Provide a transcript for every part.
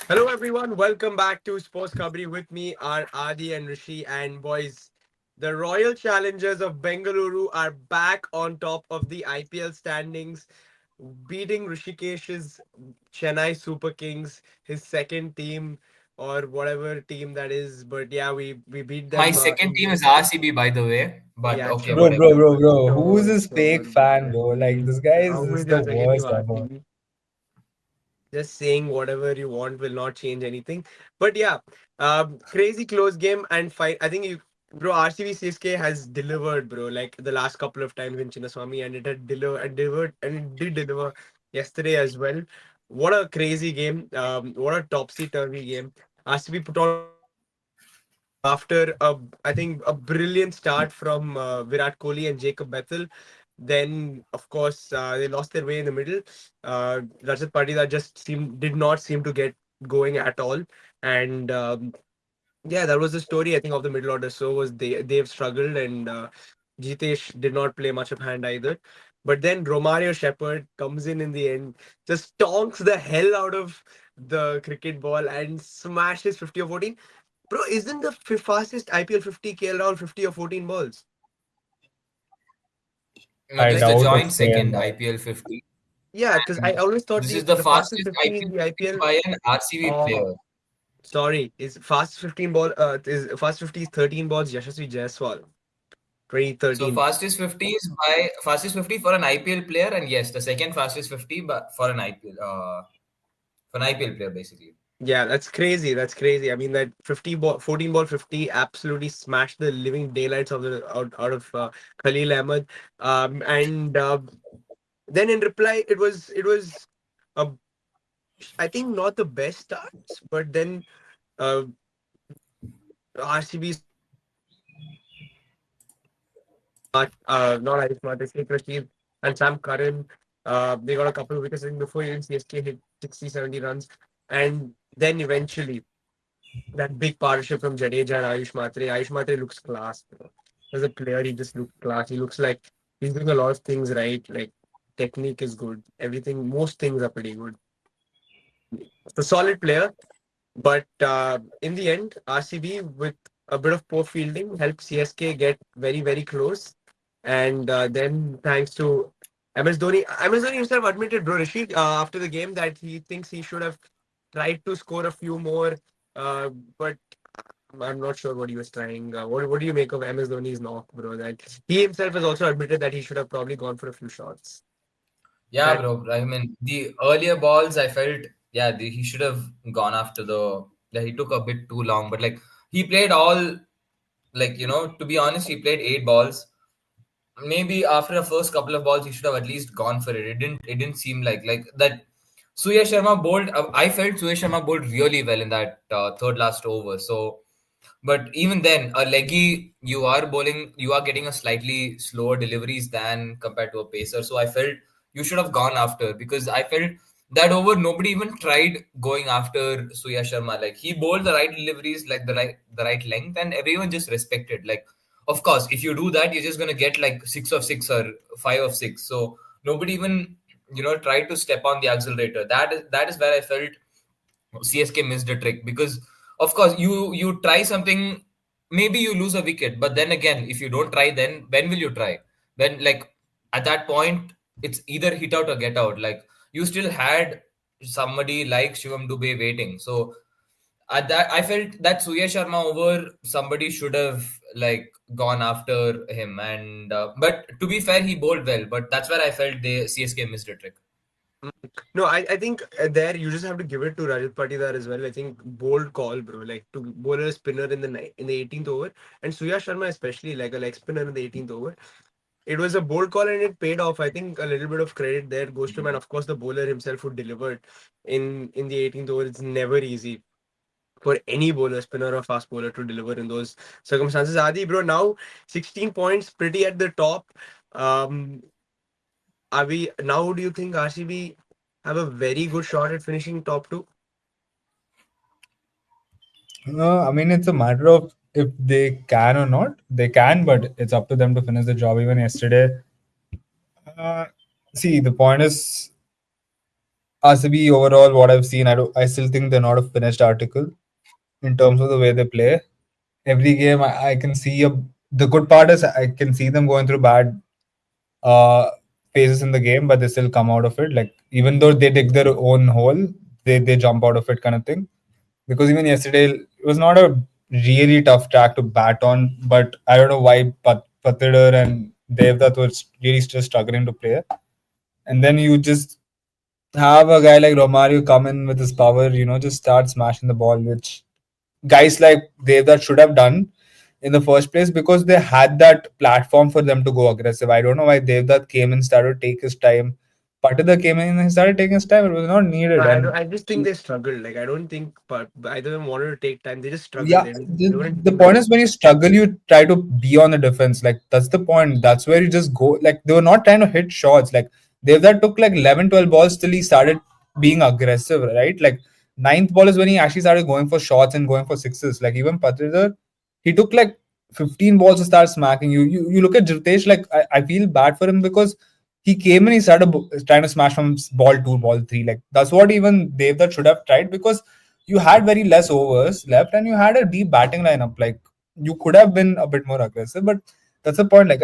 Hello, everyone. Welcome back to Sports Kabaddi. With me are Adi and Rishi. And boys, the Royal Challengers of Bengaluru are back on top of the IPL standings, beating Rishikesh's Chennai Super Kings, his second team or whatever team that is. But yeah, we beat My them second in team is the RCB, by the way. But yeah, okay, sure, Bro, whatever. bro, bro, bro. Who's sure, this fake sure. fan, bro? Like, this guy is Always just the just against you, worst ever. RCB. Just saying whatever you want will not change anything. But yeah, crazy close game and fight. I think bro, RCB CSK has delivered, bro. Like the last couple of times in Chinnaswamy, and it had delivered, and it did deliver yesterday as well. What a crazy game! What a topsy turvy game. RCB put on a good fight after I think a brilliant start from Virat Kohli and Jacob Bethel. Then, of course, they lost their way in the middle. Rajat Patidar just did not seem to get going at all, and yeah, that was the story I think of the middle order. So was they've struggled, and Jitesh did not play much of hand either. But then Romario Shepherd comes in the end, just stonks the hell out of the cricket ball and smashes 50 or 14. Bro, isn't the fastest IPL 50 KL Rahul 50 or 14 balls? No, I this is Like, the doubt joint it's second KL. IPL 50. yeah, because I And always thought this is the the fastest fastest 50 in IPL the 50 IPL. by an RCB Uh, player. sorry, is fast 15 ball. Is fast 50 is 13 balls. Yashasvi Jaiswal, So 2013. fastest 50 for an IPL player, and yes, the second fastest 50 but for an IPL player basically. Yeah, that's crazy. That's crazy. I mean, that 50 ball, 14 ball 50 absolutely smashed the living daylights of the out of Khalil Ahmed. And then in reply, it was a I think not the best starts, but then uh, RCB scored not Ayush Matte, Sheikh Rashid and Sam Curran. They got a couple of wickets I think before even CSK hit 60, 70 runs. And then eventually that big partnership from Jadeja and Ayush Matre. Ayush Matre looks class, bro. As a player, he just looks class. He looks like he's doing a lot of things right. Like technique is good. Everything, most things are pretty good. It's a solid player. But in the end, RCB with a bit of poor fielding helped CSK get very, very close. And then thanks to MS Dhoni himself admitted, bro, Rashid, after the game that he thinks he should have tried to score a few more. But I'm not sure what he was trying. What do you make of MS Dhoni's knock, bro? That he himself has also admitted that he should have probably gone for a few shots. Yeah, That bro. I mean, the earlier balls, I felt, yeah, he should have gone after the. Yeah, he took a bit too long, but like he played all, like to be honest, he played 8 balls. Maybe after the first couple of balls, he should have at least gone for it. It didn't seem like that. Suya Sharma bowled. I felt Suya Sharma bowled really well in that third last over. So, but even then, a leggy, you are bowling, you are getting a slightly slower deliveries than compared to a pacer. So I felt you should have gone after, because I felt that over nobody even tried going after Suya Sharma. Like he bowled the right deliveries, like the right length, and everyone just respected. Like, of course, if you do that, you're just gonna get like 6 of 6 or 5 of 6. So nobody even tried to step on the accelerator. That is where I felt CSK missed a trick, because of course you try something, maybe you lose a wicket, but then again, if you don't try, then when will you try? When, like, at that point, it's either hit out or get out. Like, you still had somebody like Shivam Dubey waiting. So at that, I felt that Suya Sharma over, somebody should have like gone after him. And but to be fair, he bowled well, but that's where I felt the CSK missed a trick. No, I think there you just have to give it to Rajat Patidar as well. I think bold call, bro. Like to bowl a spinner in in the 18th over, and Suya Sharma especially like a leg spinner in the 18th over. It was a bold call and it paid off. I think a little bit of credit there goes to him, and of course the bowler himself who delivered in the 18th over. It's never easy for any bowler, spinner or fast bowler to deliver in those circumstances. Adi, bro, now 16 points, pretty at the top. Um, are we now? Do you think RCB have a very good shot at finishing top two? No, I mean, it's a matter of if they can or not. They can, but it's up to them to finish the job. Even yesterday, uh, see, the point is RCB overall, what I've seen, I still think they're not a finished article in terms of the way they play. Every game, I can see the good part is I can see them going through bad uh, phases in the game, but they still come out of it. Like even though they dig their own hole, they jump out of it, kind of thing. Because even yesterday, it was not a really tough track to bat on, but I don't know why Patidar and Devdutt was really still struggling to play. And then you just have a guy like Romario come in with his power, just start smashing the ball, which guys like Devdutt should have done in the first place because they had that platform for them to go aggressive. I don't know why Devdutt came and started to take his time. Patidar came in and he started taking his time. It was not No, needed. I don't, And I just think they struggled. Like I don't think, but either of them wanted to take time. They just struggled. yeah, They weren't the doing point well. is when you struggle, you try to be on the defense. Like that's the point. That's where you just go. Like they were not trying to hit shots. Like Devdutt took like 11, 12 balls till he started being aggressive, right? Like ninth ball is when he actually started going for shots and going for sixes. Like even Patridhar, he took like 15 balls to start smacking you. You look at Jitesh, like I feel bad for him because he came and he started trying to smash from ball two, ball three. Like that's what even Devdutt should have tried because you had very less overs left and you had a deep batting lineup. Like you could have been a bit more aggressive, but that's the point. Like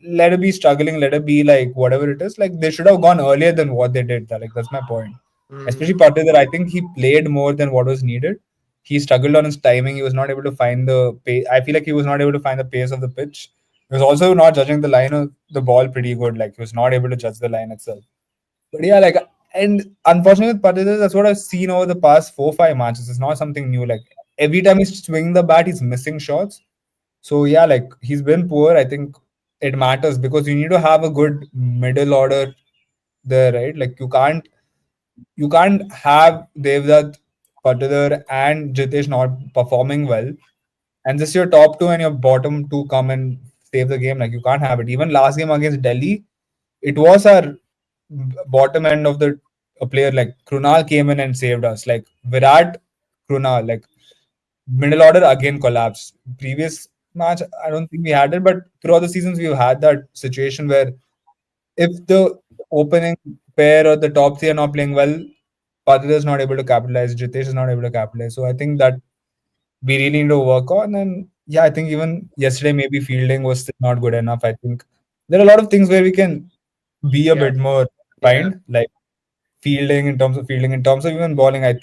let it be struggling, let it be like whatever it is. Like they should have gone earlier than what they did. Like that's my point. Mm, Especially Patidar, I think he played more than what was needed. He struggled on his timing. He was not able to find the pace. I feel like he was not able to find the pace of the pitch. He was also not judging the line of the ball pretty good. Like he was not able to judge the line itself. But yeah, like, and unfortunately with Patidar, that's what I've seen over the past 4, 5 matches. It's not something new. Like every time he's swinging the bat, he's missing shots. So yeah, like he's been poor. I think it matters because you need to have a good middle order there, right? Like you can't have Devdutt, Patidar, and Jitesh not performing well, and just your top two and your bottom two come and save the game. Like you can't have it. Even last game against Delhi, it was our bottom end of the a player like Krunal came in and saved us. Like Virat, Krunal, like middle order again collapsed. Previous match, I don't think we had it, but throughout the seasons we've had that situation where if the opening pair or the top three are not playing well, Padre is not able to capitalize, Jitesh is not able to capitalize. So I think that we really need to work on. And yeah, I think even yesterday maybe fielding was still not good enough. I think there are a lot of things where we can be a yeah, bit more yeah, refined, like fielding, in terms of even bowling. I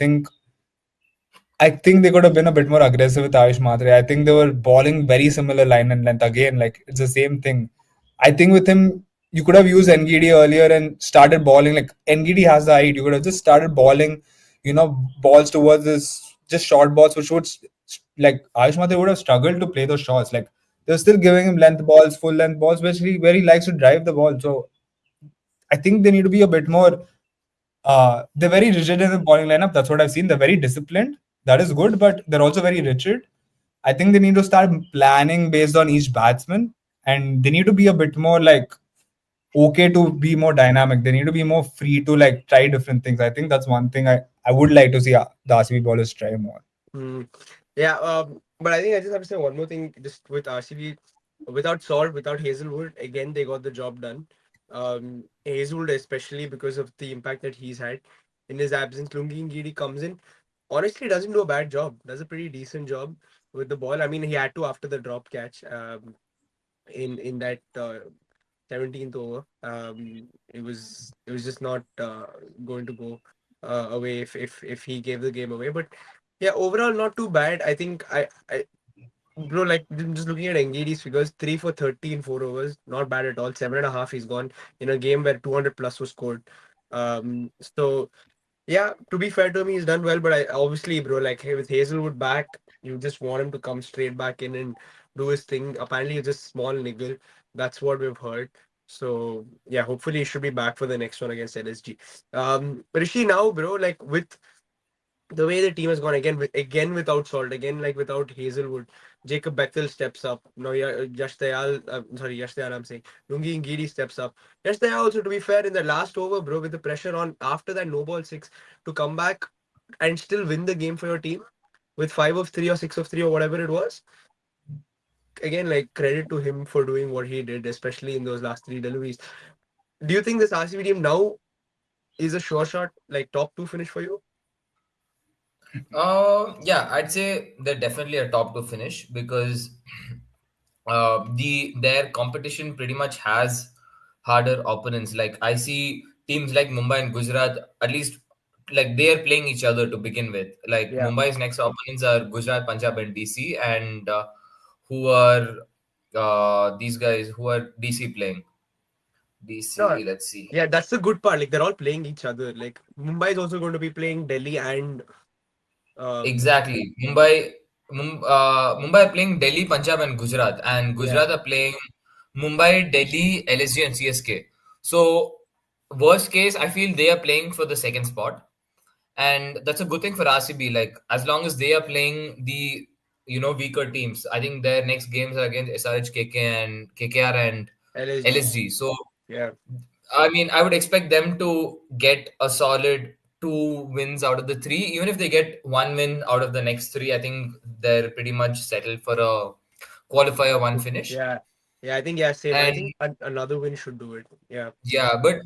think they could have been a bit more aggressive with Ayush Matre. I think they were bowling very similar line and length. Again, like it's the same thing. I think with him, you could have used NGD earlier and started bowling. Like NGD has the height. You could have just started bowling, balls towards this just short balls, which would like Ayush Matre would have struggled to play those shots. Like they're still giving him length balls, full length balls, where he likes to drive the ball. So I think they need to be a bit more they're very rigid in the bowling lineup. That's what I've seen. They're very disciplined. That is good, but they're also very rigid. I think they need to start planning based on each batsman, and they need to be a bit more like okay to be more dynamic. They need to be more free to like try different things. I think that's one thing I would like to see the RCB bowlers try more. mm, yeah. But I think I just have to say one more thing. Just with RCB, without Salt, without Hazelwood, again they got the job done. Hazelwood especially because of the impact that he's had in his absence. Lungi Ngidi comes in. Honestly, doesn't do a bad job. Does a pretty decent job with the ball. I mean, he had to after the drop catch. In that 17th over. It was just not going to go away if he gave the game away. But yeah, overall not too bad. I think I bro, like just looking at Engedi's figures, 3 for 30 in 4 overs, not bad at all. 7.5 he's gone in a game where 200 plus was scored. So yeah, to be fair to him, he's done well. But I obviously, bro, like hey, with Hazelwood back, you just want him to come straight back in and do his thing. Apparently, it's just small niggle. That's what we've heard. So yeah, hopefully he should be back for the next one against LSG. Rishi now, bro, like with the way the team has gone again without Salt, again like without Hazelwood, Jacob Bethel steps up. No, yeah, Yash Dayal, sorry, Yash Dayal, I'm saying Lungi Ngidi steps up. Yash Dayal also, to be fair, in the last over, bro, with the pressure on after that no ball six to come back and still win the game for your team with 5 of 3 or 6 of 3 or whatever it was. Again, like credit to him for doing what he did, especially in those last three deliveries. Do you think this RCB team now? is a sure shot like top two finish for you? Yeah, I'd say they're definitely a top two finish because their competition pretty much has harder opponents. Like I see teams like Mumbai and Gujarat, at least like they are playing each other to begin with. Like Yeah. Mumbai's next opponents are Gujarat, Punjab, and DC, and who are these guys? Who are DC playing? No. DC, let's see. Yeah, that's the good part. Like they're all playing each other. Like Mumbai is also going to be playing Delhi and um Exactly. Mumbai are playing Delhi, Punjab, and Gujarat, and yeah, Gujarat are playing Mumbai, Delhi, LSG, and CSK. So, worst case, I feel they are playing for the second spot, and that's a good thing for RCB. Like as long as they are playing the weaker teams, I think their next games are against SRH, KK, and KKR and LSG. LSG. So Yeah. I mean, I would expect them to get a solid two wins out of the three. Even if they get one win out of the next three, I think they're pretty much settled for a qualifier one finish. Yeah. Yeah, I think yeah, same. I And think another win should do it. Yeah. yeah, but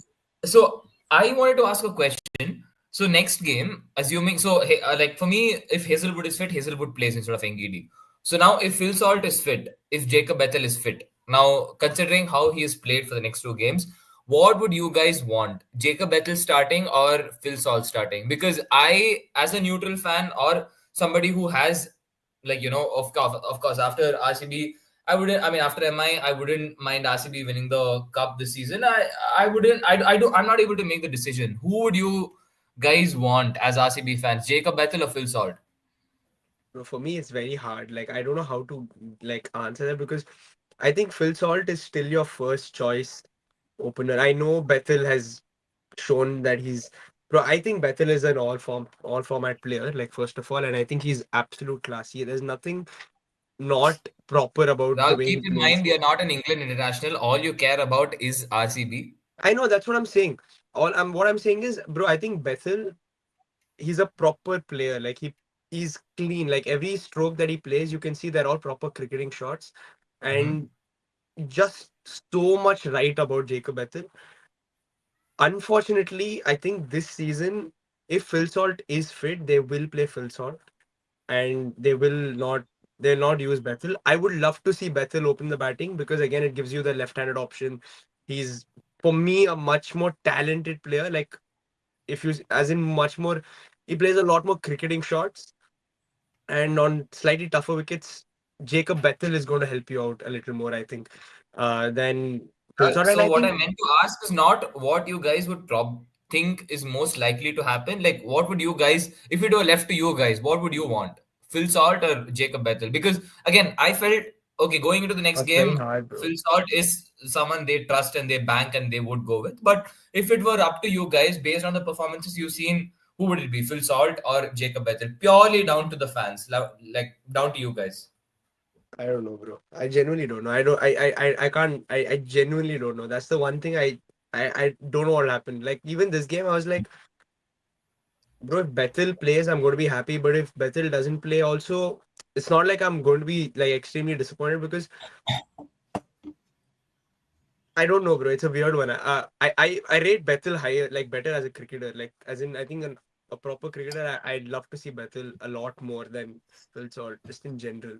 so I wanted to ask a question. So next game, assuming so, like for me, if Hazelwood is fit, Hazelwood plays instead of Ngidi. So now, if Phil Salt is fit, if Jacob Bethel is fit, now considering how he has played for the next two games, what would you guys want? Jacob Bethel starting or Phil Salt starting? Because I, as a neutral fan or somebody who has, like of course, after RCB I wouldn't. I mean, after MI, I wouldn't mind RCB winning the cup this season. I wouldn't. I do. I'm not able to make the decision. Who would you guys want as RCB fans? Jacob Bethel or Phil Salt? Bro, for me, it's very hard. Like I don't know how to like answer that because I think Phil Salt is still your first choice opener. I know Bethel has shown that he's bro. I think Bethel is an all format player. Like first of all, and I think he's absolute classy. There's nothing not proper about Now, the way keep he in plays. mind you're not an England international. All you care about is RCB. I know that's what I'm saying. All I'm what I'm saying is, bro. I think Bethel, he's a proper player. Like he's clean. Like every stroke that he plays, you can see they're all proper cricketing shots, Hmm. and just so much right about Jacob Bethel. Unfortunately, I think this season, if Phil Salt is fit, they will play Phil Salt, and they'll not use Bethel. I would love to see Bethel open the batting because again, it gives you the left-handed option. He's for me a much more talented player. Like if you as in much more, he plays a lot more cricketing shots, and on slightly tougher wickets, Jacob Bethel is going to help you out a little more, I think, than Phil Salt. And So I what I think meant to ask is not what you guys would think is most likely to happen. Like, what would you guys, if it were left to you guys, what would you want? Phil Salt or Jacob Bethel? Because again, I felt okay going into the next that's very game. hard, bro. Phil Salt is someone they trust and they bank and they would go with. But if it were up to you guys, based on the performances you've seen, who would it be? Phil Salt or Jacob Bethel? Purely down to the fans, like down to you guys. I don't know, bro. I genuinely don't know. I don't. I can't. I genuinely don't know. That's the one thing I don't know what happened. Like even this game, I was like, bro, if Bethel plays, I'm going to be happy. But if Bethel doesn't play, also, it's not like I'm going to be like extremely disappointed because I don't know, bro. It's a weird one. I rate Bethel higher, like better as a cricketer. Like as in, I think a proper cricketer. I'd love to see Bethel a lot more than Phil Salt, just in general.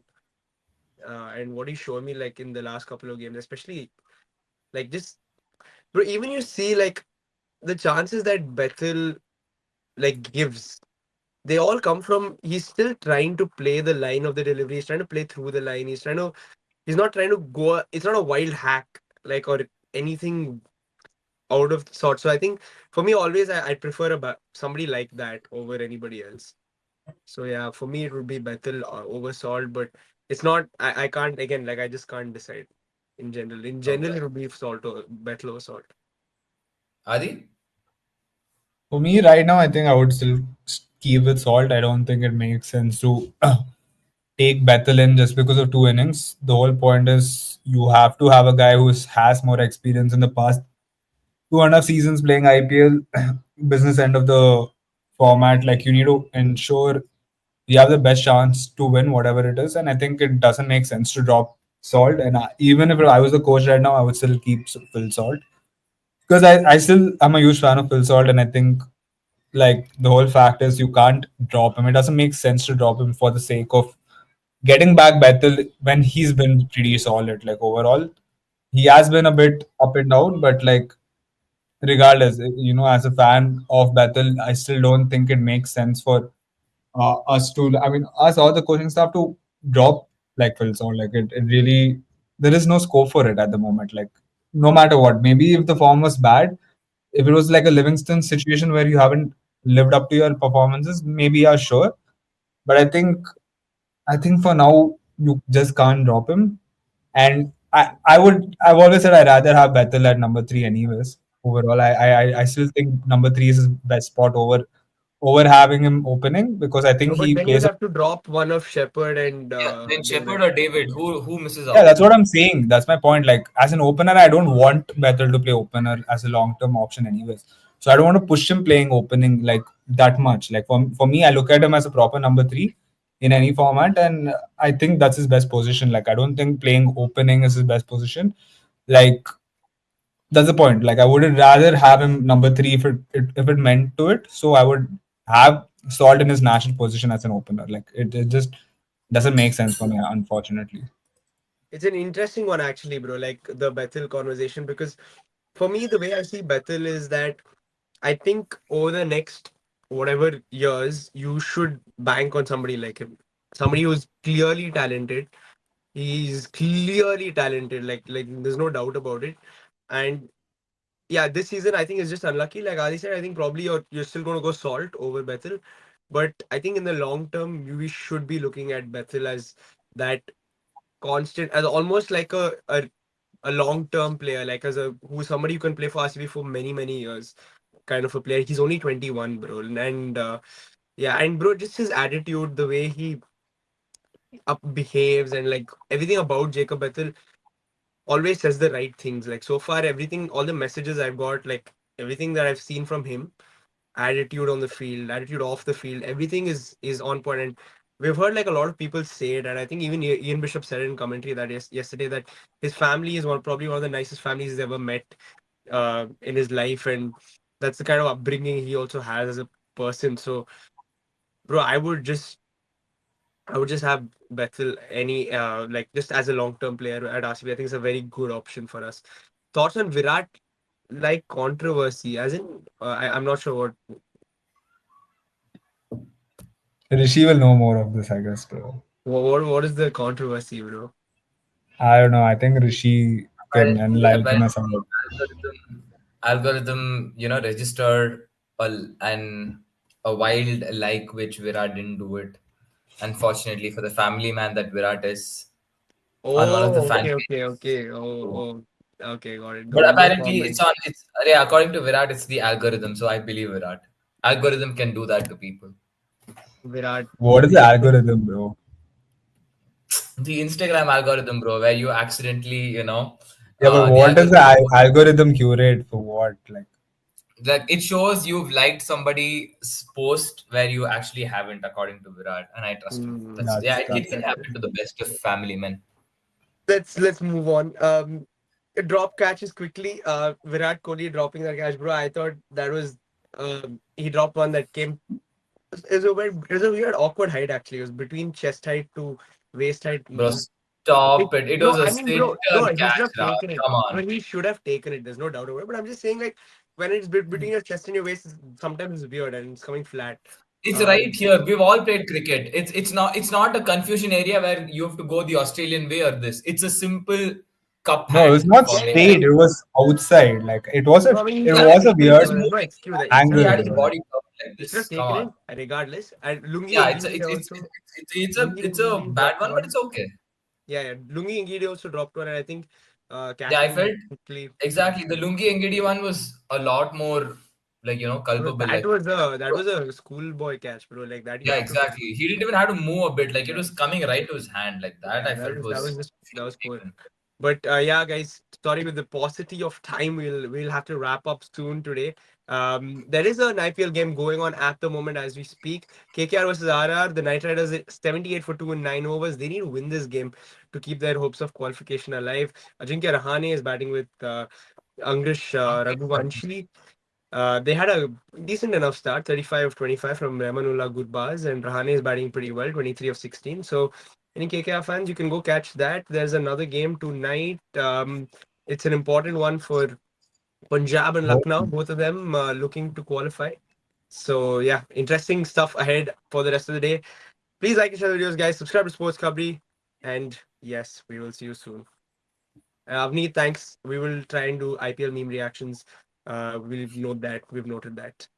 And what he showed me like in the last couple of games, especially like just bro, even you see like the chances that Bethel like gives, they all come from he's still trying to play the line of the delivery. He's trying to play through the line. He's not trying to go. It's not a wild hack like or anything out of the sort. So I think for me, always I prefer somebody like that over anybody else. So yeah, for me it would be Bethel over Salt, but it's not. I can't again like I just can't decide in general. In general, Okay. it would be Salt or Bethel over Salt. Adi? For me, right now, I think I would still keep with Salt. I don't think it makes sense to take Bethel in just because of two innings. The whole point is you have to have a guy who has more experience in the past 2.5 seasons playing IPL, business end of the format. Like you need to ensure you have the best chance to win whatever it is. And I think it doesn't make sense to drop Salt. And even if I was the coach right now, I would still keep Phil Salt because I still I'm a huge fan of Phil Salt, and I think like the whole fact is you can't drop him. It doesn't make sense to drop him for the sake of getting back Bethel when he's been pretty solid. Like overall, he has been a bit up and down, but like regardless, as a fan of Bethel, I still don't think it makes sense for us to, I mean, us all the coaching staff to drop like Phil Salt. Like it really, there is no scope for it at the moment. Like no matter what, maybe if the form was bad, if it was like a Livingston situation where you haven't lived up to your performances, maybe yeah, sure. But I think for now you just can't drop him. And I've always said I'd rather have Bethel at number three anyways. Overall, I still think number three is his best spot over having him opening because I No, think but he then you'd plays. have to drop one of Shepard and Yeah, then Shepard David. or David, who misses Yeah, out? that's what I'm saying. That's my point. Like as an opener, I don't want Bethel to play opener as a long term option, anyways. So I don't want to push him playing opening like that much. Like for me, I look at him as a proper number three in any format, and I think that's his best position. Like I don't think playing opening is his best position. Like that's the point. Like I would rather have him number three if it meant to it. So I would have Salt in his natural position as an opener. Like it just doesn't make sense for me, unfortunately. It's an interesting one actually, bro. Like the Bethel conversation, because for me, the way I see Bethel is that I think over the next whatever years, you should bank on somebody like him, somebody who's clearly talented. He's clearly talented, like there's no doubt about it. And yeah, this season I think is just unlucky. Like Ali said, I think probably you're still going to go Salt over Bethel, but I think in the long term, we should be looking at Bethel as that constant, as almost like a long term player, like as a who somebody you can play for RCB for many years, kind of a player. He's only 21, bro, and yeah, and bro, just his attitude, the way he up behaves, and like everything about Jacob Bethel always says the right things. Like so far, everything, all the messages I've got, like everything that I've seen from him, attitude on the field, attitude off the field, everything is on point. And we've heard like a lot of people say it, and I think even Ian Bishop said it in commentary that yesterday that his family is probably one of the nicest families he's ever met in his life, and that's the kind of upbringing he also has as a person. So, bro, I would just have Bethel any like just as a long term player at RCB. I think it's a very good option for us. Thoughts on Virat, like controversy, as in I'm not sure Rishi will know more of this, I guess, bro. what is the controversy, bro. I don't know. I think Rishi can enlighten us Apparently, about. algorithm, registered a wild like which Virat didn't do it. Unfortunately, for the family man that Virat is on one of the Oh, fan okay. pages. Okay, got it. But No apparently, comment. it's yeah, according to Virat, it's the algorithm. So I believe Virat. Algorithm can do that to people. Virat. What is the algorithm, bro? The Instagram algorithm, bro, where you accidentally, Yeah, but the what does the algorithm shows, algorithm curate for what? Like, like it shows you've liked somebody's post where you actually haven't, according to Virat, and I trust him. That's yeah, it that's can happen to the best of family men. Let's move on. Drop catches quickly. Virat Kohli dropping that catch, bro. I thought that was he dropped one that came. It was a weird awkward height actually. It was between chest height to waist height. Bro, stop it. It No, was a I mean, bro, no, center he should catch, have Raj. taken it. Come No, on. he should have taken it. There's no doubt about it. But I'm just saying, like, when it's between your chest and your waist, sometimes it's weird and it's coming flat. It's right Um, here. We've all played cricket. It's not a confusion area where you have to go the Australian way or this. It's a simple cup no, it was hand not yeah, forming. yeah. straight. It was outside. Like it was a No, I mean, it he Yeah, should have was a taken it, weird bro. There's no excuse. He should have he angle, had taken his it. bro. body covered like He should have this. Come taken on. it regardless. And Lungi Yeah, it's a, Ngidi also. Lungi it's a Ngidi bad dropped one, but one. it's okay. Yeah. Lungi Ngidi also dropped one. And I think Yeah, I catching felt that quickly. exactly the Lungi Engedi one was a lot more like Bro, culpable. Like that was a schoolboy catch, bro. Like that you yeah, have to. exactly. He didn't even have to move a bit. Like it Yeah. was coming right to his hand. Like that, Yeah, I felt that should was be cool. taken. But yeah, guys, sorry with the paucity of time, we'll have to wrap up soon today. There is an IPL game going on at the moment as we speak. KKR versus RR. The Knight Riders 78 for 2 in 9 overs. They need to win this game to keep their hopes of qualification alive. Ajinkya Rahane is batting with Angrish Raghuvanshi. They had a decent enough start, 35 of 25 from Ramanullah Gurbaz, and Rahane is batting pretty well, 23 of 16. So, any KKR fans, you can go catch that. There's another game tonight. It's an important one for Punjab and Oh, Lucknow, both of them looking to qualify. So, yeah, interesting stuff ahead for the rest of the day. Please like and share the videos, guys. Subscribe to Sports Kabri. And yes, we will see you soon. Avneet, thanks. We will try and do IPL meme reactions. We'll note that. We've noted that.